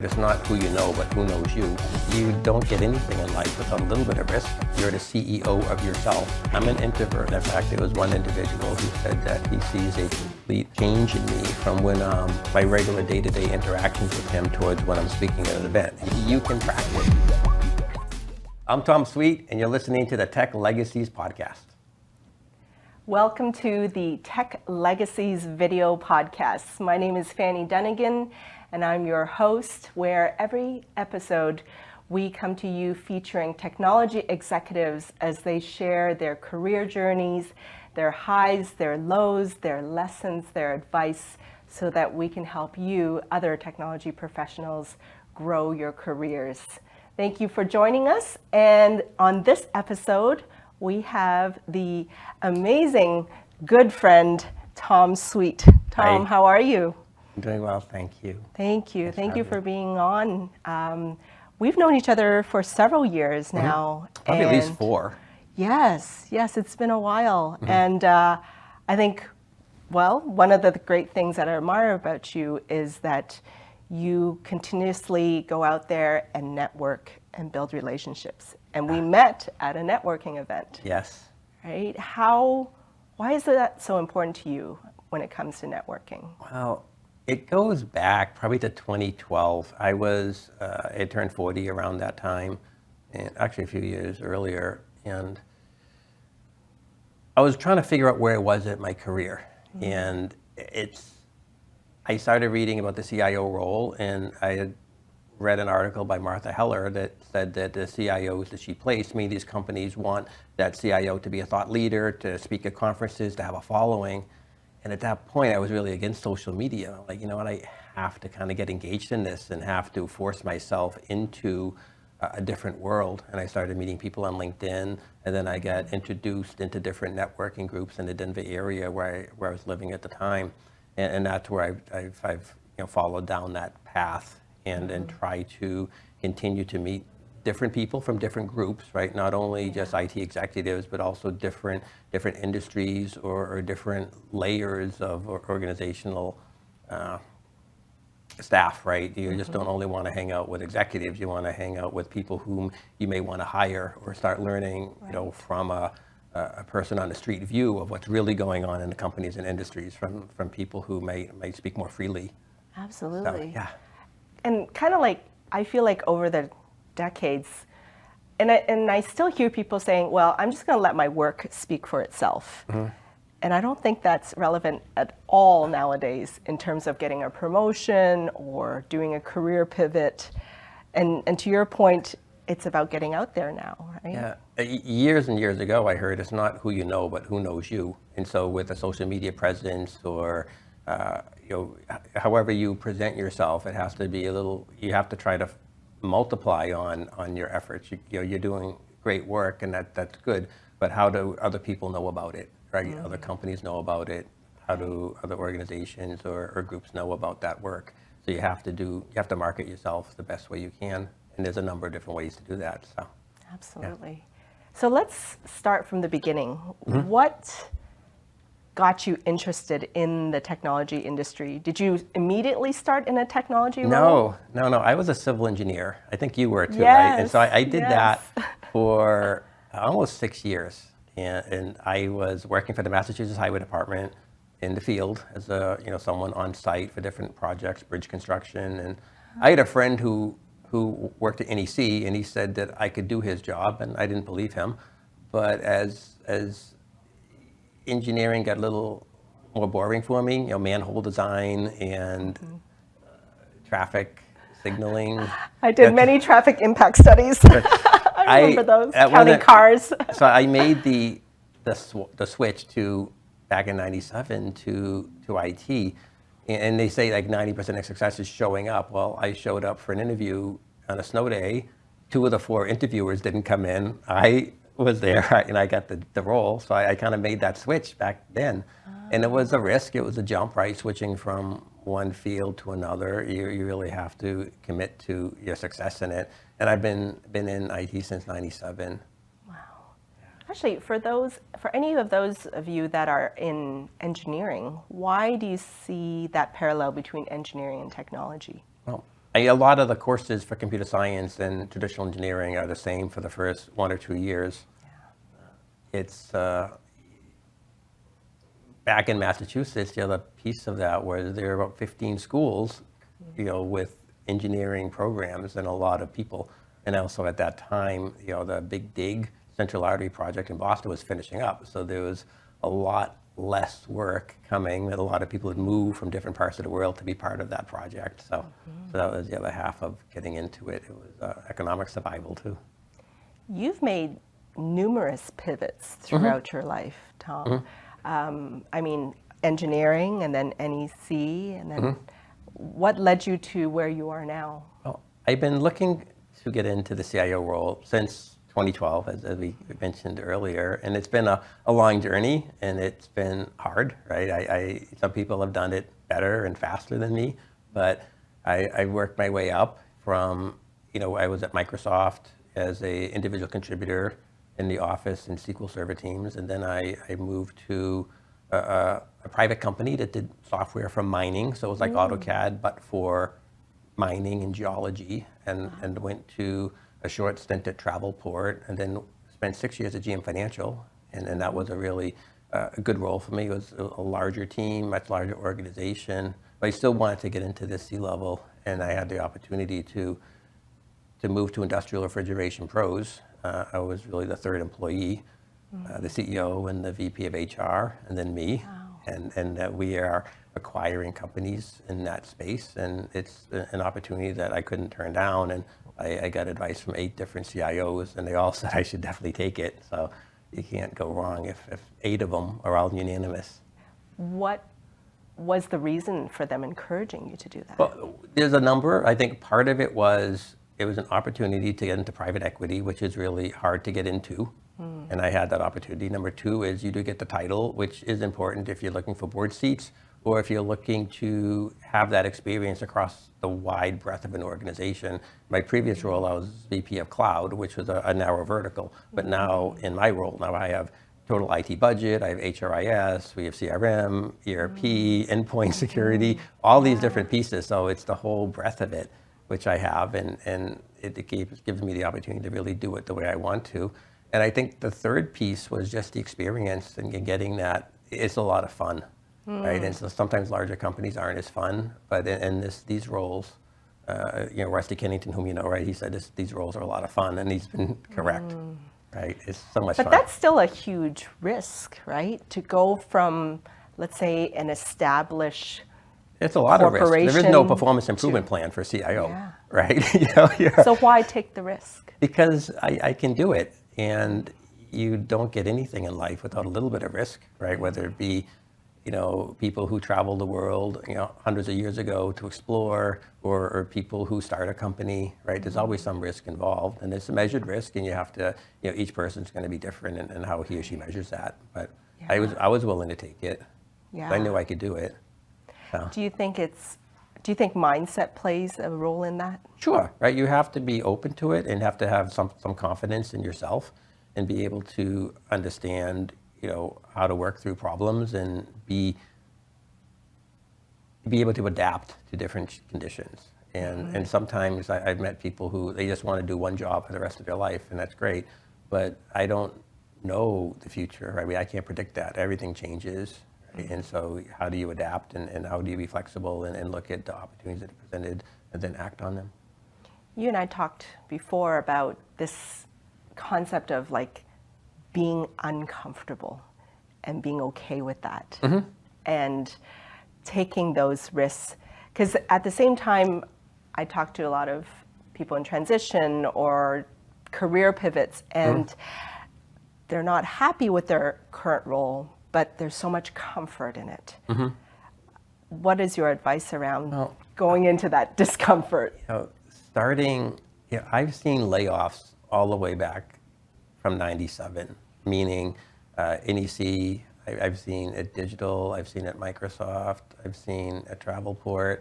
It's not who you know, but who knows you. You don't get anything in life without a little bit of risk. You're the CEO of yourself. I'm an introvert. In fact, there was one individual who said that he sees a complete change in me from when my regular day-to-day interactions with him towards when I'm speaking at an event. You can practice. I'm Tom Sweet, and you're listening to the Tech Legacies podcast. Welcome to the Tech Legacies video podcast. My name is Fanny Dunnigan, and I'm your host, where every episode we come to you featuring technology executives as they share their career journeys, their highs, their lows, their lessons, their advice, so that we can help you, other technology professionals, grow your careers. Thank you for joining us. And on this episode, we have the amazing good friend, Tom Sweet. Tom, Hi. how are you? I'm doing well, thank you. Thank you. Thanks Thank for you having for being on. We've known each other for several years now. Probably at least and 4. Yes, it's been a while. And I think, well, one of the great things that I admire about you is that you continuously go out there and network and build relationships. And we met at a networking event. Yes. Right? Why is that so important to you when it comes to networking? Well, it goes back probably to 2012. I turned 40 around that time, and actually a few years earlier, and I was trying to figure out where I was at my career. And I started reading about the CIO role, and I had read an article by Martha Heller that said that the CIOs that she placed, many of these companies want that CIO to be a thought leader, to speak at conferences, to have a following. And at that point, I was really against social media. I'm like, you know what, I have to kind of get engaged in this and have to force myself into a different world. And I started meeting people on LinkedIn, and then I got introduced into different networking groups in the Denver area where I was living at the time. And that's where I've followed down that path and try to continue to meet different people from different groups, right? Not only just IT executives, but also different industries or different layers of organizational staff, right? You just don't only want to hang out with executives. You want to hang out with people whom you may want to hire or start learning, from a person on the street view of what's really going on in the companies and industries from people who may speak more freely. Absolutely. So, yeah. And kind of like, I feel like over the decades, and I still hear people saying, well, I'm just going to let my work speak for itself. And I don't think that's relevant at all nowadays in terms of getting a promotion or doing a career pivot. And to your point, it's about getting out there now, right? Yeah, years and years ago, I heard it's not who you know, but who knows you. And so with a social media presence or however you present yourself, it has to be you have to try to multiply on your efforts. You're doing great work, and that's good, but how do other people know about it, right? Other companies know about it. How do other organizations or groups know about that work? So you have to market yourself the best way you can, and there's a number of different ways to do that. So Absolutely. So let's start from the beginning. What got you interested in the technology industry? Did you immediately start in a technology role? No. I was a civil engineer. I think you were too, Yes, right? And so I did that yes. for almost 6 years. And I was working for the Massachusetts Highway Department in the field as someone on site for different projects, bridge construction. And I had a friend who worked at NEC, and he said that I could do his job, and I didn't believe him. But as engineering got a little more boring for me, manhole design and traffic signaling. I did many traffic impact studies. I remember those, counting cars. So I made the switch back in '97 to IT, and they say like 90% of success is showing up. Well, I showed up for an interview on a snow day. 2 of the 4 interviewers didn't come in. I was there, and I got the role, so I kind of made that switch back then. And it was a risk, it was a jump, right? Switching from one field to another, you really have to commit to your success in it. And I've been in IT since '97. Wow. Actually, for any of those of you that are in engineering, why do you see that parallel between engineering and technology? Well, A lot of the courses for computer science and traditional engineering are the same for the first 1 or 2 years. It's back in Massachusetts, the other piece of that was there are about 15 schools, with engineering programs and a lot of people. And also at that time, the Big Dig Central Artery project in Boston was finishing up. So there was a lot less work coming, that a lot of people had moved from different parts of the world to be part of that project. So that was the other half of getting into it. It was economic survival too. You've made numerous pivots throughout your life, Tom. I mean, engineering and then NEC, and then what led you to where you are now? Well, I've been looking to get into the CIO role since 2012, as we mentioned earlier, and it's been a long journey, and it's been hard, right? Some people have done it better and faster than me, but I worked my way up from, I was at Microsoft as a individual contributor in the Office and SQL Server teams, and then I moved to a private company that did software for mining, so it was like AutoCAD, but for mining and geology, and went to a short stint at Travelport, and then spent 6 years at GM Financial, and that was a really good role for me. It was a larger team, much larger organization, but I still wanted to get into the C-level, and I had the opportunity to move to Industrial Refrigeration Pros. I was really the third employee, the CEO and the VP of HR, and then me. Wow. And we are acquiring companies in that space, and it's an opportunity that I couldn't turn down. And I got advice from 8 different CIOs, and they all said I should definitely take it. So you can't go wrong if 8 of them are all unanimous. What was the reason for them encouraging you to do that? Well, there's a number. I think part of it was an opportunity to get into private equity, which is really hard to get into. And I had that opportunity. Number 2 is you do get the title, which is important if you're looking for board seats, or if you're looking to have that experience across the wide breadth of an organization. My previous role, I was VP of Cloud, which was a narrow vertical. But now in my role, now I have total IT budget, I have HRIS, we have CRM, ERP, endpoint security, all these different pieces. So it's the whole breadth of it, which I have, and it gives me the opportunity to really do it the way I want to. And I think the third piece was just the experience and getting that. It's a lot of fun, right? And so sometimes larger companies aren't as fun, but in these roles, Rusty Kennington, whom you know, right? He said these roles are a lot of fun, and he's been correct, right? It's so much fun. But that's still a huge risk, right? To go from, let's say, an established it's a lot of risk. There is no performance improvement plan for CIO, right? So why take the risk? Because I can do it, and you don't get anything in life without a little bit of risk, right? Whether it be, people who travel the world, hundreds of years ago to explore, or people who start a company, right? There's always some risk involved, and it's a measured risk, and you have to, each person's going to be different in how he or she measures that. But I was willing to take it. I knew I could do it. So. Do you think mindset plays a role in that? Sure, right? You have to be open to it and have to have some confidence in yourself and be able to understand, how to work through problems and be able to adapt to different conditions. And sometimes I've met people who they just want to do one job for the rest of their life, and that's great. But I don't know the future. I mean, I can't predict that. Everything changes. And so how do you adapt, and how do you be flexible and look at the opportunities that are presented and then act on them? You and I talked before about this concept of like being uncomfortable and being okay with that and taking those risks. Because at the same time, I talk to a lot of people in transition or career pivots, and they're not happy with their current role, but there's so much comfort in it. What is your advice around going into that discomfort? I've seen layoffs all the way back from '97, meaning NEC, I've seen at Digital, I've seen at Microsoft, I've seen at Travelport,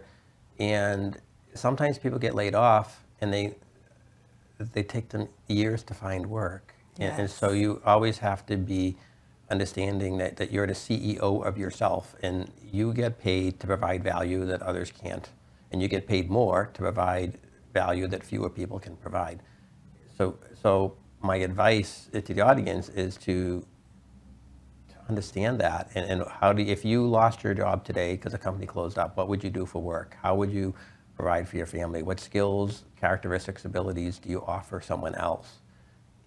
and sometimes people get laid off and they take them years to find work. Yes. And so you always have to be understanding that you're the CEO of yourself, and you get paid to provide value that others can't. and you get paid more to provide value that fewer people can provide. So my advice to the audience is to understand that, and how do, if you lost your job today because a company closed up, what would you do for work? How would you provide for your family? What skills, characteristics, abilities do you offer someone else?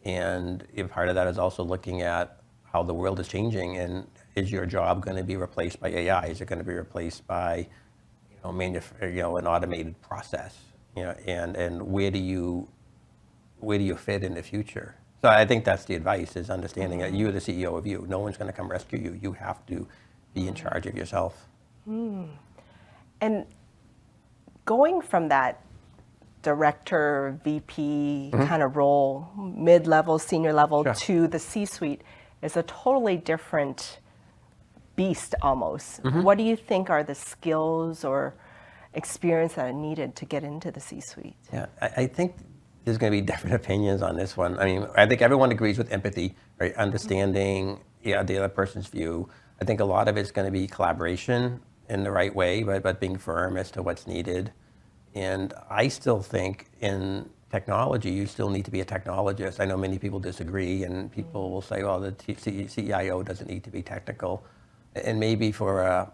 And if part of that is also looking at how the world is changing, and is your job going to be replaced by AI? Is it going to be replaced by an automated process? And where do you fit in the future? So I think that's the advice, is understanding that you're the CEO of you. No one's going to come rescue you. You have to be in charge of yourself. And going from that director, VP kind of role, mid-level, senior level, Sure. to the C-suite is a totally different beast almost. What do you think are the skills or experience that are needed to get into the C-suite? Yeah, I think there's going to be different opinions on this one. I mean, I think everyone agrees with empathy, right? Understanding the other person's view. I think a lot of it's going to be collaboration in the right way, but being firm as to what's needed. And I still think in technology, you still need to be a technologist. I know many people disagree, and people will say, well, the CIO doesn't need to be technical. And maybe for a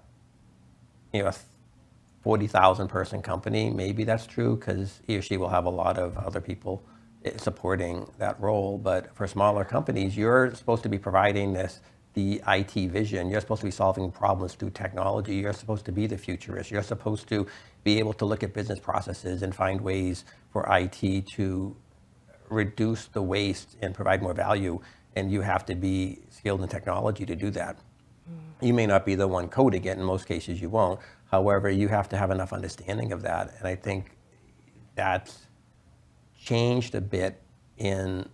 40,000 person company, maybe that's true, because he or she will have a lot of other people supporting that role. But for smaller companies, you're supposed to be providing the IT vision. You're supposed to be solving problems through technology. You're supposed to be the futurist. You're supposed to be able to look at business processes and find ways for IT to reduce the waste and provide more value. And you have to be skilled in technology to do that. You may not be the one coding it. In most cases, you won't. However, you have to have enough understanding of that. And I think that's changed a bit in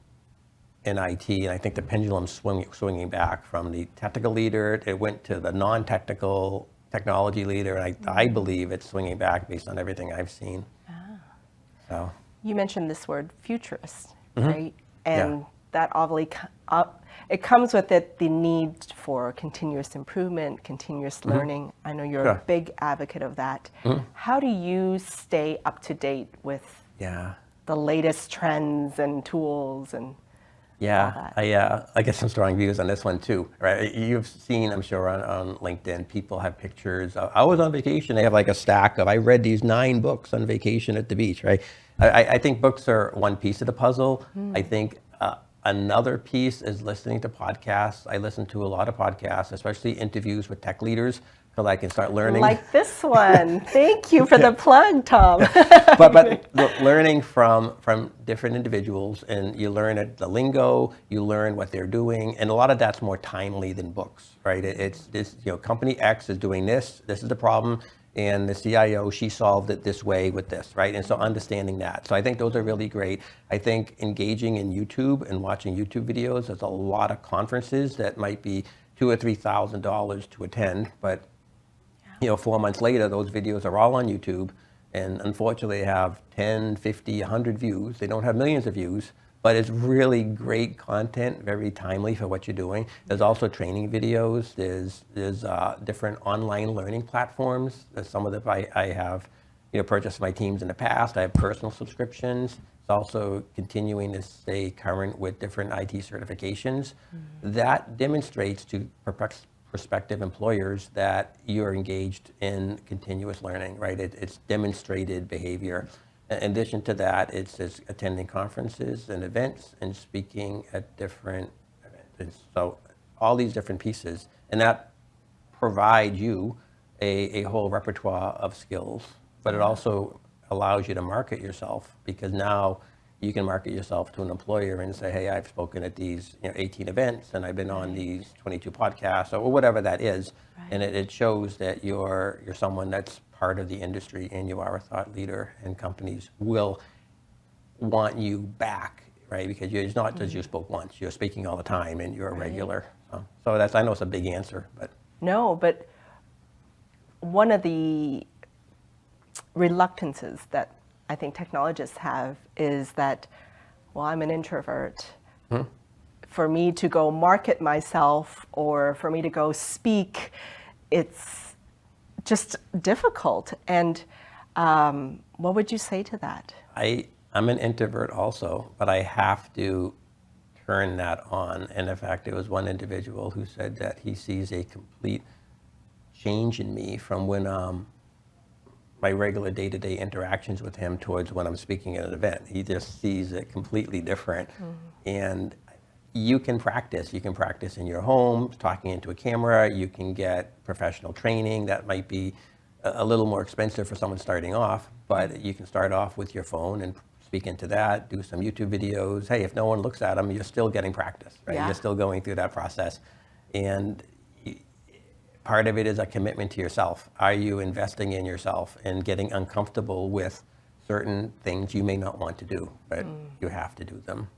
IT, and I think the pendulum's swinging back from the technical leader. It went to the non-technical technology leader, and I believe it's swinging back based on everything I've seen. So You mentioned this word futurist, right? And Yeah. that obviously it comes with it the need for continuous improvement, continuous learning. I know you're a Sure. big advocate of that. How do you stay up to date with yeah. the latest trends and tools and Yeah, I get some strong views on this one too, right? You've seen, I'm sure, on LinkedIn, people have pictures of, I was on vacation, they have like a stack of, I read these 9 books on vacation at the beach, right? I think books are one piece of the puzzle. I think another piece is listening to podcasts. I listen to a lot of podcasts, especially interviews with tech leaders, so I can start learning. like this one? Thank you for the plug, Tom. but learning from different individuals, and you learn the lingo, you learn what they're doing, and a lot of that's more timely than books, right? It's this, company X is doing this is the problem, and the CIO, she solved it this way with this, right? And so understanding that. So I think those are really great. I think engaging in YouTube and watching YouTube videos, there's a lot of conferences that might be $2,000 or $3,000 to attend, but 4 months later, those videos are all on YouTube, and unfortunately they have 10, 50, 100 views. They don't have millions of views, but it's really great content, very timely for what you're doing. There's also training videos. There's different online learning platforms. There's some of them I have purchased my teams in the past. I have personal subscriptions. It's also continuing to stay current with different IT certifications. That demonstrates to prospective employers that you're engaged in continuous learning, right? It's demonstrated behavior. In addition to that, it's attending conferences and events and speaking at different events. So all these different pieces, and that provides you a whole repertoire of skills, but it also allows you to market yourself, because now you can market yourself to an employer and say, hey, I've spoken at these 18 events, and I've been on these 22 podcasts, or whatever that is. Right. And it shows that you're someone that's part of the industry, and you are a thought leader, and companies will want you back, right? Because it's not just you spoke once, you're speaking all the time, and you're a regular. So that's, I know it's a big answer, but. No, but one of the reluctances that I think technologists have is that, well, I'm an introvert. For me to go market myself, or for me to go speak, it's just difficult. And What would you say to that? I'm an introvert also, but I have to turn that on. And in fact, there was one individual who said that he sees a complete change in me from when my regular day-to-day interactions with him towards when I'm speaking at an event. He just sees it completely different. And you can practice. You can practice in your home, talking into a camera. You can get professional training that might be a little more expensive for someone starting off, but you can start off with your phone and speak into that, do some YouTube videos. Hey, if no one looks at them, you're still getting practice, right? Yeah. You're still going through that process. And part of it is a commitment to yourself. Are you investing in yourself and getting uncomfortable with certain things you may not want to do, but you have to do them?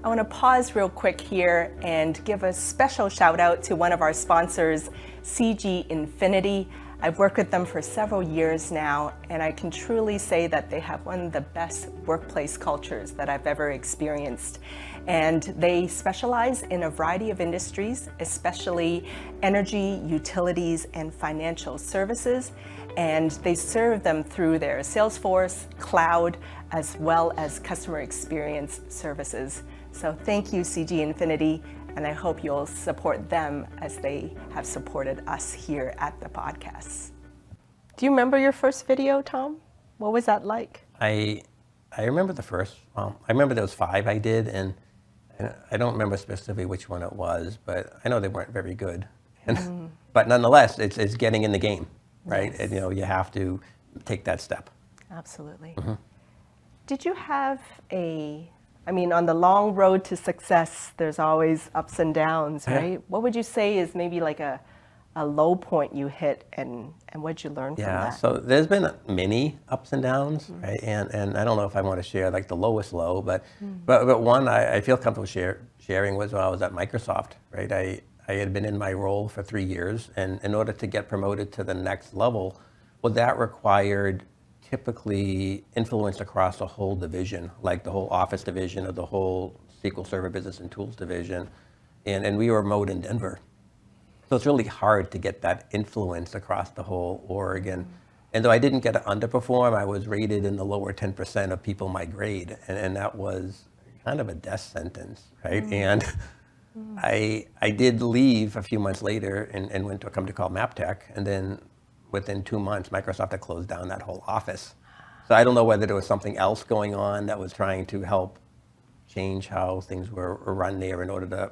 I want to pause real quick here and give a special shout out to one of our sponsors, CG Infinity. I've worked with them for several years now, and I can truly say that they have one of the best workplace cultures that I've ever experienced. And they specialize in a variety of industries, especially energy, utilities, and financial services. And they serve them through their Salesforce, cloud, as well as customer experience services. So thank you, CG Infinity, and I hope you'll support them as they have supported us here at the podcast. Do you remember your first video, Tom? What was that like? I remember the first. I remember there was 5 I did, and I don't remember specifically which one it was, but I know they weren't very good. And, but nonetheless, it's getting in the game, right? Yes. And, you have to take that step. Absolutely. Did you have on the long road to success, there's always ups and downs, right? Yeah. What would you say is maybe like a low point you hit, and what'd you learn from Yeah, that? so there's been many ups and downs, right? And I don't know if I want to share like the lowest low, but one I feel comfortable sharing was when I was at Microsoft, right? I had been in my role for 3 years, and in order to get promoted to the next level, well, that required typically influence across the whole division, like the whole Office division or the whole SQL Server Business and Tools division. And we were remote in Denver. So it's really hard to get that influence across the whole org. And though I didn't get to underperform, I was rated in the lower 10% of people my grade. And that was kind of a death sentence, right? And I did leave a few months later and went to a company called MapTech. And then within 2 months, Microsoft had closed down that whole office. So I don't know whether there was something else going on that was trying to help change how things were run there in order to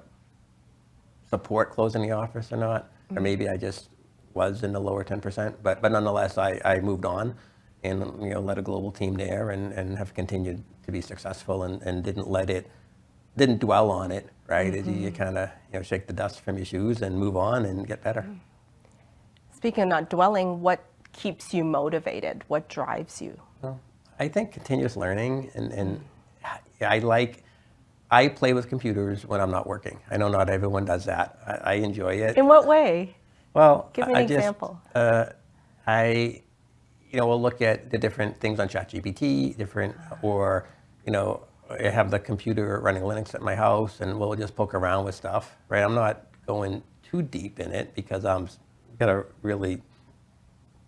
support closing the office or not. Or maybe I just was in the lower 10%. But nonetheless, I moved on and led a global team there and have continued to be successful and didn't dwell on it, right? You kind of shake the dust from your shoes and move on and get better. Speaking of not dwelling, what keeps you motivated? What drives you? Well, I think continuous learning, and I play with computers when I'm not working. I know not everyone does that. I enjoy it. In what way? Well, Give me an example. I will look at the different things on ChatGPT, or I have the computer running Linux at my house, and we'll just poke around with stuff, right? I'm not going too deep in it because I'm got a really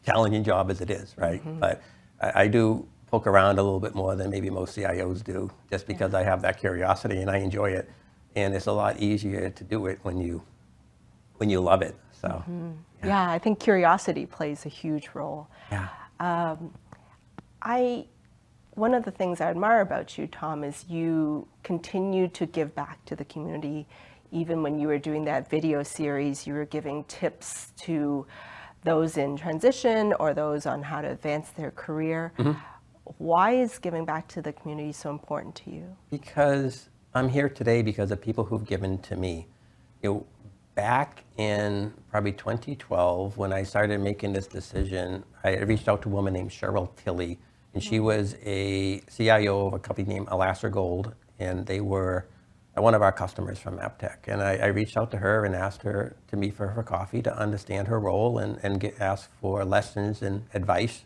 challenging job as it is, right? But I do poke around a little bit more than maybe most CIOs do, just because I have that curiosity and I enjoy it. And it's a lot easier to do it when you love it. So, Yeah, I think curiosity plays a huge role. yeah. One of the things I admire about you, Tom, is you continue to give back to the community. Even when you were doing that video series, you were giving tips to those in transition or those on how to advance their career. Why is giving back to the community so important to you? Because I'm here today because of people who've given to me. Back in probably 2012, when I started making this decision, I reached out to a woman named Cheryl Tilley, and she was a CIO of a company named Alaska Gold, and they were one of our customers from MapTech. And I reached out to her and asked her to meet for coffee to understand her role and ask for lessons and advice.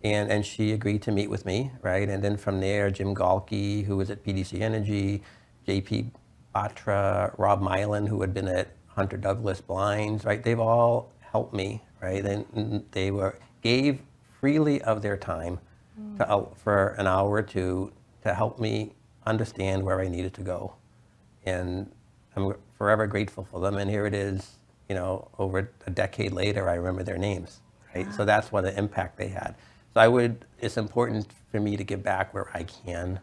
And she agreed to meet with me, right? And then from there, Jim Galke, who was at PDC Energy, JP Batra, Rob Mylan, who had been at Hunter Douglas Blinds, right? They've all helped me, right? And they gave freely of their time for an hour or two to help me understand where I needed to go. And I'm forever grateful for them. And here it is, over a decade later, I remember their names, right? So that's what an impact they had. So it's important for me to give back where I can,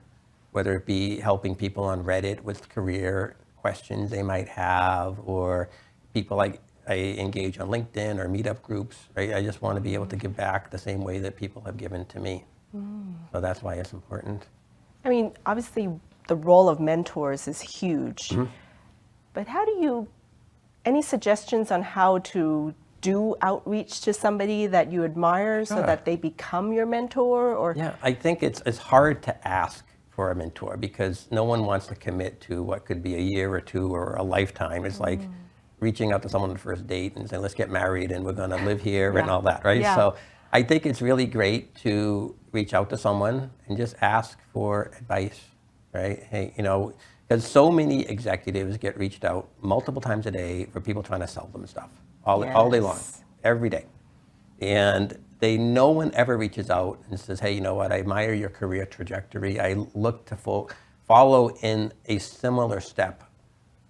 whether it be helping people on Reddit with career questions they might have, or people I engage on LinkedIn or meetup groups, right? I just want to be able to give back the same way that people have given to me. So that's why it's important. I mean, obviously, the role of mentors is huge. But any suggestions on how to do outreach to somebody that you admire so that they become your mentor? Or yeah, I think it's hard to ask for a mentor because no one wants to commit to what could be a year or two or a lifetime. It's like reaching out to someone on the first date and saying, let's get married and we're going to live here and all that, right? Yeah. So I think it's really great to reach out to someone and just ask for advice, right? Hey, because so many executives get reached out multiple times a day for people trying to sell them stuff all day long, every day. And no one ever reaches out and says, hey, you know what, I admire your career trajectory. I look to follow in a similar step.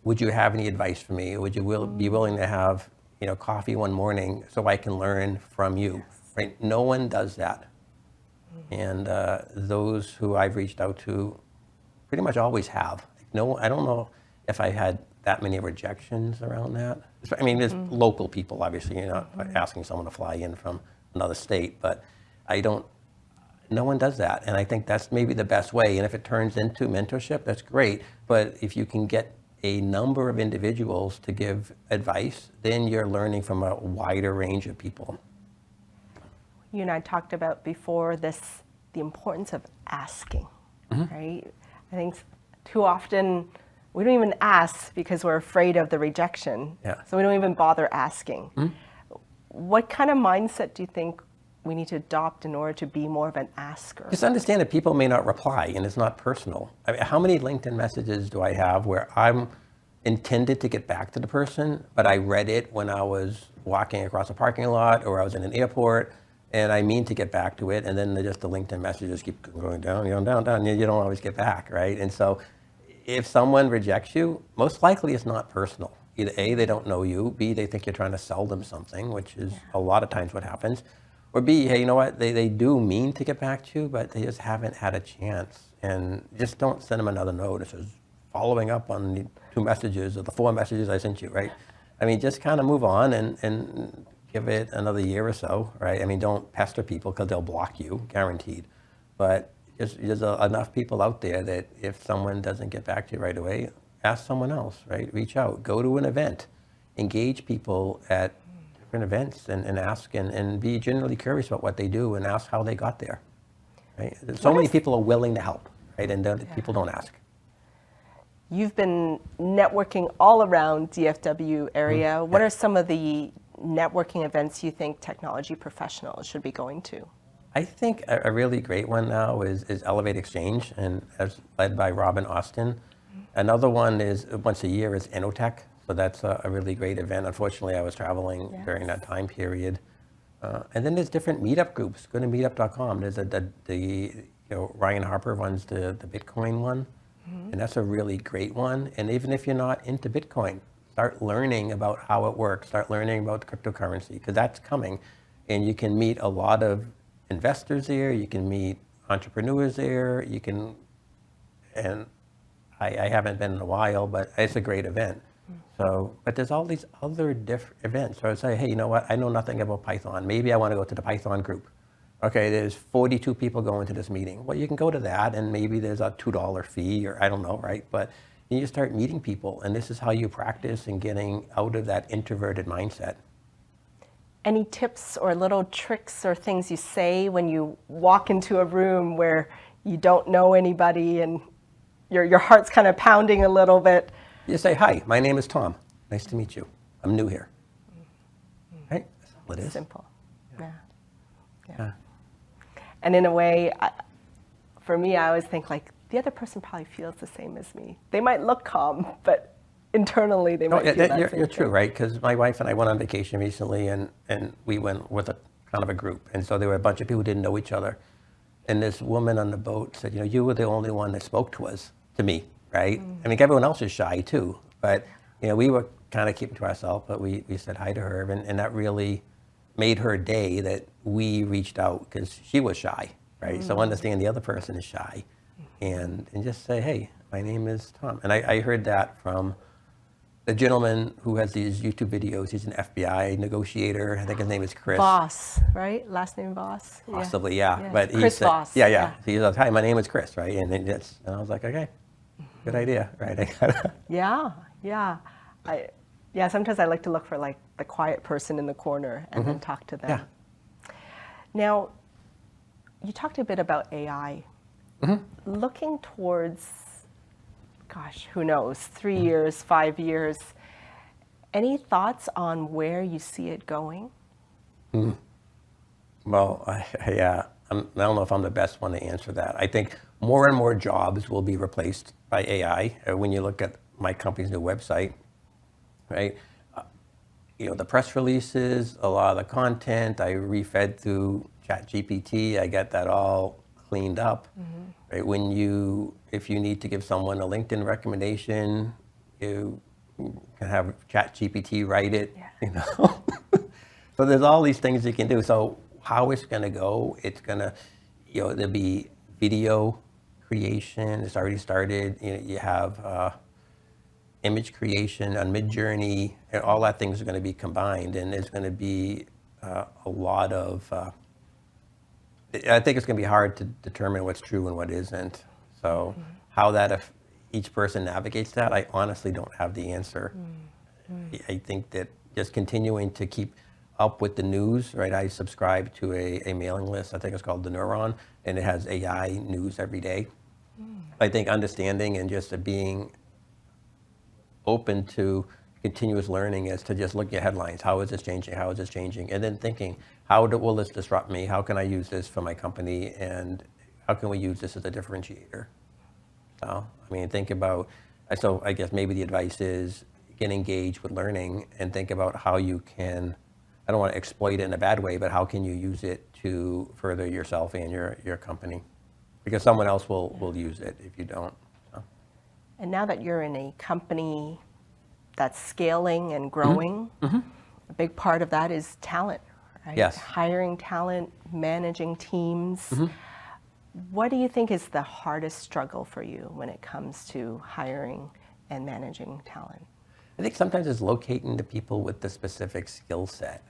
Would you have any advice for me? Would you be willing to have coffee one morning so I can learn from you? Right? No one does that. And those who I've reached out to pretty much always have. I don't know if I had that many rejections around that. I mean, there's local people, obviously, asking someone to fly in from another state, but no one does that. And I think that's maybe the best way. And if it turns into mentorship, that's great. But if you can get a number of individuals to give advice, then you're learning from a wider range of people. You and I talked about before the importance of asking, right? I think too often we don't even ask because we're afraid of the rejection. Yeah. So we don't even bother asking. What kind of mindset do you think we need to adopt in order to be more of an asker? Just understand that people may not reply and it's not personal. I mean, how many LinkedIn messages do I have where I'm intended to get back to the person, but I read it when I was walking across a parking lot or I was in an airport and I mean to get back to it, and then the LinkedIn messages keep going down, down, and you don't always get back, right? And so if someone rejects you, most likely it's not personal. Either A, they don't know you, B, they think you're trying to sell them something, which is a lot of times what happens, or B, hey, you know what, they do mean to get back to you, but they just haven't had a chance. And just don't send them another note that says, following up on the 2 messages or the 4 messages I sent you, right? I mean, just kind of move on and give it another year or so, right? I mean, don't pester people because they'll block you, guaranteed. But there's enough people out there that if someone doesn't get back to you right away, ask someone else, right? Reach out, go to an event, engage people at different events and ask and be genuinely curious about what they do and ask how they got there, right? So many people are willing to help, right? And people don't ask. You've been networking all around DFW area. What are some of the networking events you think technology professionals should be going to? I think a really great one now is Elevate Exchange, and as led by Robin Austin. Another one is once a year is Innotech, so that's a really great event. Unfortunately, I was traveling during that time period. And then there's different meetup groups. Go to meetup.com. There's Ryan Harper runs the Bitcoin one, and that's a really great one. And even if you're not into Bitcoin, start learning about how it works. Start learning about cryptocurrency because that's coming, and you can meet a lot of investors there. You can meet entrepreneurs there. And I haven't been in a while, but it's a great event. So, but there's all these other different events. So I would say, hey, you know what? I know nothing about Python. Maybe I want to go to the Python group. Okay, there's 42 people going to this meeting. Well, you can go to that, and maybe there's a $2 fee, or I don't know, right? But you start meeting people, and this is how you practice and getting out of that introverted mindset. Any tips or little tricks or things you say when you walk into a room where you don't know anybody and your heart's kind of pounding a little bit? You say, hi, my name is Tom. Nice to meet you. I'm new here. Right? That's all it is. Simple. Yeah. And in a way, for me, I always think like the other person probably feels the same as me. They might look calm, but internally they might feel that you're same true, thing. right? Because my wife and I went on vacation recently, and we went with a kind of a group. And so there were a bunch of people who didn't know each other. And this woman on the boat said, you were the only one that spoke to me, right? I mean, everyone else is shy too, but we were kind of keeping to ourselves, but we said hi to her, and that really made her day that we reached out because she was shy, right? So understand the other person is shy and just say, hey, my name is Tom. And I heard that from the gentleman who has these YouTube videos. He's an FBI negotiator. I think his name is Chris. Voss, right? Last name Voss? Possibly, yeah. But he Chris said, Voss. Yeah. He said, hi, my name is Chris, right? And I was like, okay, good idea, right? Yeah. Sometimes I like to look for like the quiet person in the corner and then talk to them. Yeah. Now, you talked a bit about AI. Looking towards, gosh, who knows, 3 years, 5 years, any thoughts on where you see it going? Well, I don't know if I'm the best one to answer that. I think more and more jobs will be replaced by AI. When you look at my company's new website, right? The press releases, a lot of the content, I refed through ChatGPT. I get that all cleaned up. Right? If you need to give someone a LinkedIn recommendation, you can have ChatGPT write it. Yeah. So there's all these things you can do. So how it's going to go? It's going to, there'll be video creation. It's already started. You have image creation on Midjourney, and all that things are going to be combined, and there's going to be a lot of. I think it's going to be hard to determine what's true and what isn't. So how if each person navigates that, I honestly don't have the answer. I think that just continuing to keep up with the news, right? I subscribe to a mailing list. I think it's called The Neuron, and it has AI news every day. I think understanding and just being open to continuous learning is to just look at headlines. How is this changing? How is this changing? And then thinking, will this disrupt me? How can I use this for my company? And how can we use this as a differentiator? So, think about, so I guess maybe the advice is get engaged with learning and think about how you can, I don't want to exploit it in a bad way, but how can you use it to further yourself and your company? Because someone else will use it if you don't. So. And now that you're in a company that's scaling and growing, a big part of that is talent, right? Yes. Hiring talent, managing teams. What do you think is the hardest struggle for you when it comes to hiring and managing talent? I think sometimes it's locating the people with the specific skill set.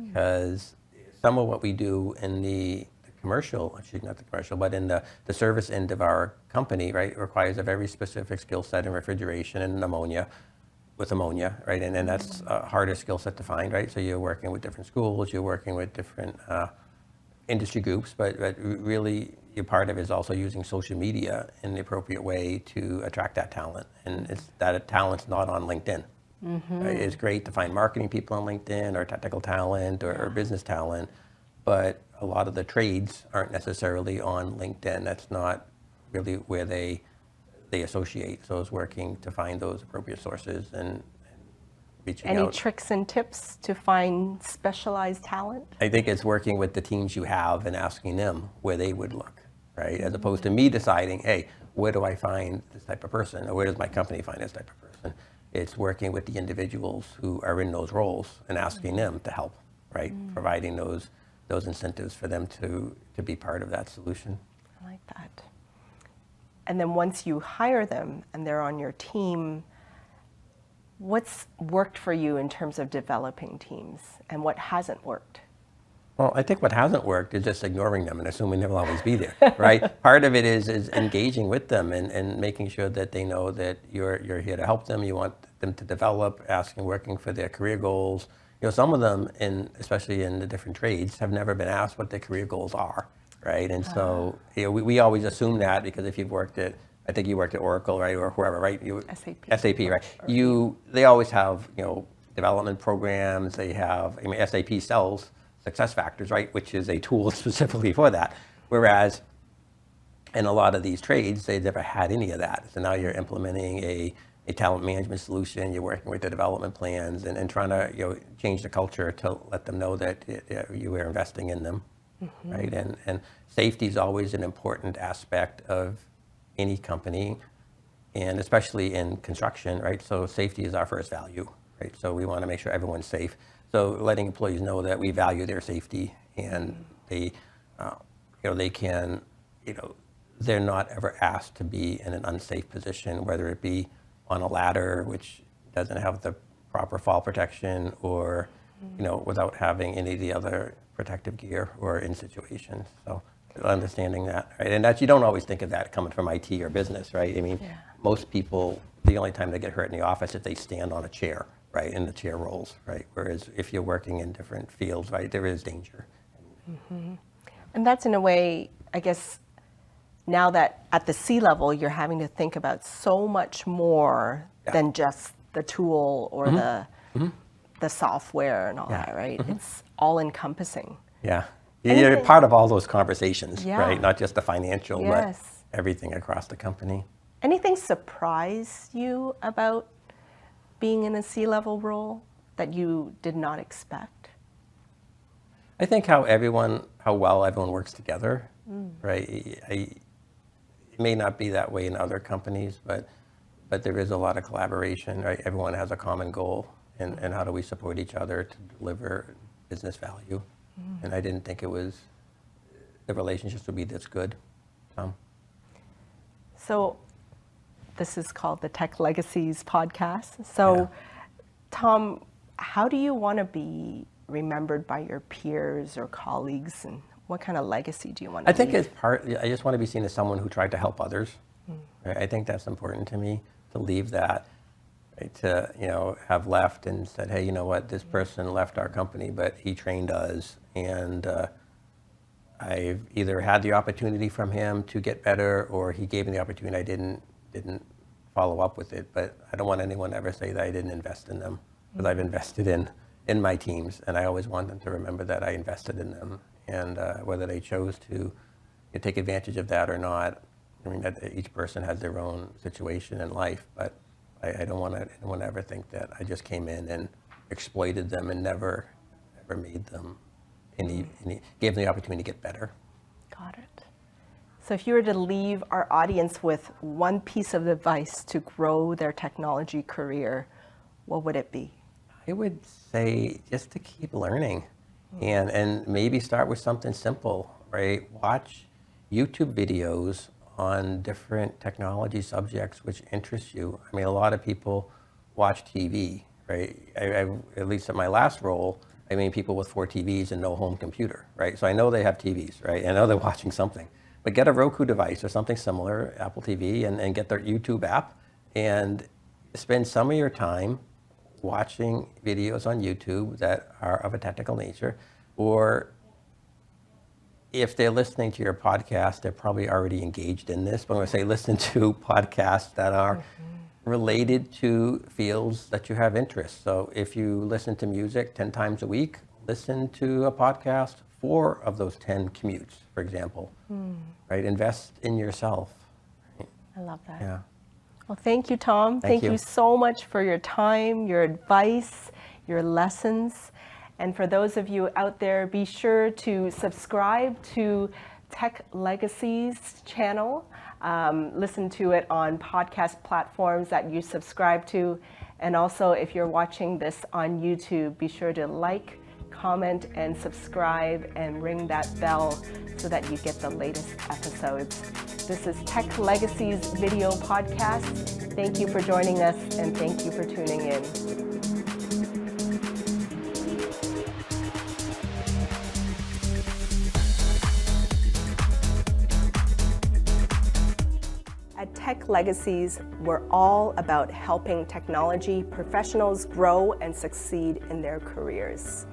Because some of what we do in the commercial, actually not the commercial, but in the service end of our company, right, requires a very specific skill set in refrigeration and ammonia, right? And that's a harder skill set to find, right? So you're working with different schools, you're working with different industry groups, but really your part of it is also using social media in the appropriate way to attract that talent. And that talent's not on LinkedIn. Right? It's great to find marketing people on LinkedIn or technical talent or business talent, but a lot of the trades aren't necessarily on LinkedIn. That's not really where they associate. So it's working to find those appropriate sources and reaching out. Any tricks and tips to find specialized talent? I think it's working with the teams you have and asking them where they would look, right? As opposed to me deciding, hey, where do I find this type of person? Or where does my company find this type of person? It's working with the individuals who are in those roles and asking them to help, right? Providing those incentives for them to be part of that solution. I like that. And then once you hire them and they're on your team, what's worked for you in terms of developing teams and what hasn't worked? Well, I think what hasn't worked is just ignoring them and assuming they'll always be there, right? Part of it is engaging with them and making sure that they know that you're here to help them. You want them to develop, working for their career goals. Some of them, especially in the different trades, have never been asked what their career goals are, right? And so we always assume that because if you've worked at, I think you worked at Oracle, right, or whoever, right? SAP, right? They always have, development programs. They have, SAP sells SuccessFactors, right, which is a tool specifically for that. Whereas in a lot of these trades, they never had any of that. So now you're implementing a a talent management solution, you're working with the development plans and trying to change the culture to let them know that you are investing in them, right? And safety is always an important aspect of any company, and especially in construction, right? So safety is our first value, right? So we want to make sure everyone's safe. So letting employees know that we value their safety, and they can, they're not ever asked to be in an unsafe position, whether it be on a ladder, which doesn't have the proper fall protection, or, without having any of the other protective gear, or in situations. So understanding that, right? And you don't always think of that coming from IT or business, right? I mean, most people, the only time they get hurt in the office is if they stand on a chair, right? And the chair rolls, right? Whereas if you're working in different fields, right, there is danger. And that's in a way, I guess, now that at the C-level, you're having to think about so much more than just the tool or the software and all that, right? It's all encompassing. Yeah. You're part of all those conversations, Yeah. right? Not just the financial, Yes. but everything across the company. Anything surprise you about being in a C-level role that you did not expect? I think how well everyone works together, right? It may not be that way in other companies, but there is a lot of collaboration, right? Everyone has a common goal, and how do we support each other to deliver business value? And I didn't think the relationships would be this good. So this is called the Tech Legacies podcast. So Tom, how do you want to be remembered by your peers or colleagues, and what kind of legacy do you want to I think leave? I just want to be seen as someone who tried to help others. Right? I think that's important to me, to leave that, right? To have left and said, hey, you know what, this person left our company, but he trained us, and I've either had the opportunity from him to get better, or he gave me the opportunity. I didn't follow up with it, but I don't want anyone to ever say that I didn't invest in them, because I've invested in my teams, and I always want them to remember that I invested in them, and whether they chose to take advantage of that or not. I mean, each person has their own situation in life, but I don't want anyone to ever think that I just came in and exploited them and never made them gave them the opportunity to get better. Got it. So if you were to leave our audience with one piece of advice to grow their technology career, what would it be? I would say just to keep learning, and maybe start with something simple, right? Watch YouTube videos on different technology subjects which interest you. I mean, a lot of people watch TV, right? At least at my last role, I mean, people with 4 TVs and no home computer, right? So I know they have TVs, right? I know they're watching something. But get a Roku device or something similar, Apple TV, and get their YouTube app, and spend some of your time watching videos on YouTube that are of a technical nature. Or if they're listening to your podcast, they're probably already engaged in this. But when I say listen to podcasts that are related to fields that you have interest. So if you listen to music 10 times a week, listen to a podcast 4 of those 10 commutes, for example, right? Invest in yourself. I love that. Yeah. Well, thank you, Tom. Thank you. You so much for your time, your advice, your lessons. And for those of you out there, be sure to subscribe to Tech Legacies channel. Listen to it on podcast platforms that you subscribe to. And also, if you're watching this on YouTube, be sure to like, comment, and subscribe, and ring that bell so that you get the latest episodes. This is Tech Legacies video podcast. Thank you for joining us, and thank you for tuning in. At Tech Legacies, we're all about helping technology professionals grow and succeed in their careers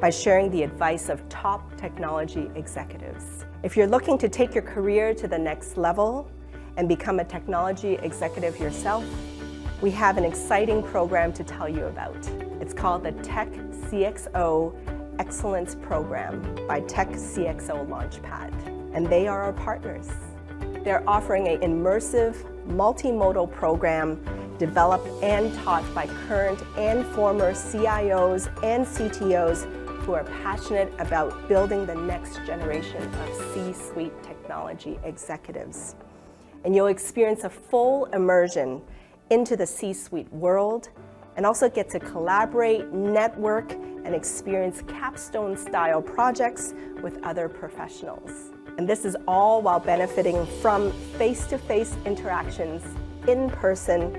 by sharing the advice of top technology executives. If you're looking to take your career to the next level and become a technology executive yourself, we have an exciting program to tell you about. It's called the Tech CXO Excellence Program by Tech CXO Launch Pad, and they are our partners. They're offering an immersive, multimodal program developed and taught by current and former CIOs and CTOs who are passionate about building the next generation of C-suite technology executives. And you'll experience a full immersion into the C-suite world and also get to collaborate, network, and experience capstone-style projects with other professionals. And this is all while benefiting from face-to-face interactions in person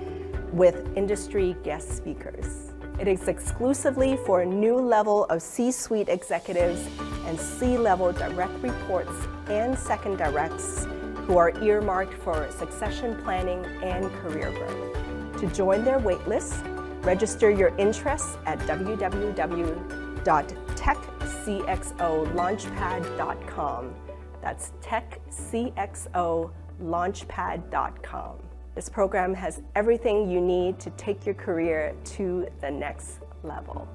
with industry guest speakers. It is exclusively for a new level of C-suite executives and C-level direct reports and second directs who are earmarked for succession planning and career growth. To join their waitlist, register your interests at www.techcxolaunchpad.com. That's techcxolaunchpad.com. This program has everything you need to take your career to the next level.